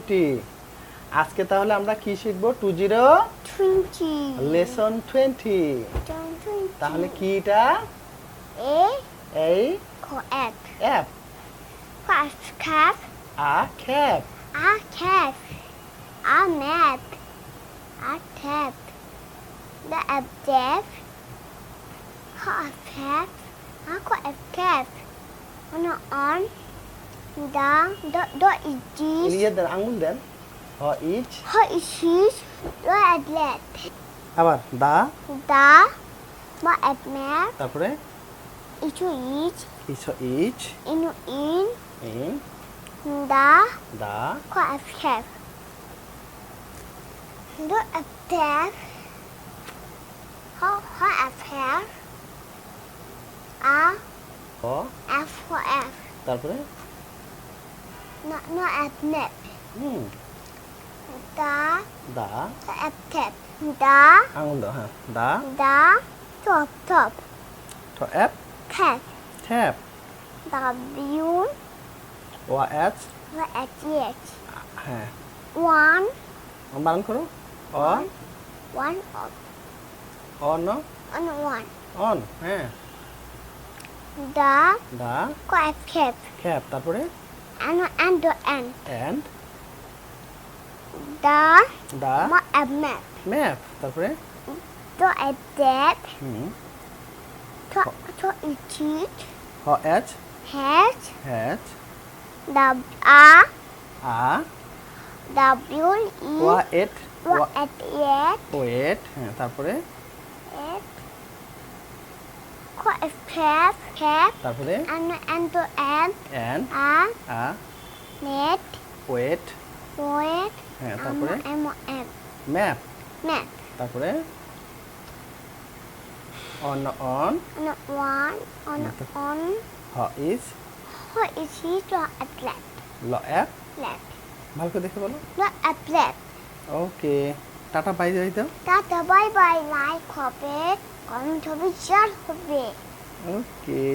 20 আজকে তাহলে আমরা কি শিখব 20 লেসন 20 তাহলে কি এটা a f Cap. a cap A cap. A map. A tap. The abdep. A cap. A cap. On. The is. ইয়ে দেন আঙ্গুল দেন হ each Her is. The atlet. আবার দা The. Ma at map. তারপরে Ichu each. Each Inu in. In The. দা Cap. The abdep. Her abdep. A. হ F for F. তারপরে No at net. Hmm Da. দা The at tap. Da. আঙ্গুল দাও হ্যাঁ দা Top. তো অ্যাপ Tap. Tap W. ও এচ The at H. হ্যাঁ One. বানান করো অ One up. On On one. On হ্যাঁ Da. দা At cap. ক্যাপ তারপরে And the end. End Da. দা Ma at map. ম্যাপ তারপরে The at that. Hmm To it. হ এচ Hat. Hatch W. আ W. E. ওয়া এট What at it? Wait হ্যাঁ তারপরে It. Cap. তারপরে And the end. End A. আ Net. Wait Wait. হ্যাঁ তারপরে M. Map Map. তারপরে on on On one. On. হ is What is he? The atlet. ল অ্যাপ Left. ভালো করে দেখে বলো The atlet. Okay tata bye যাই দাও Tata bye bye. Like হবে. Comment হবে. Share হবে. ওকে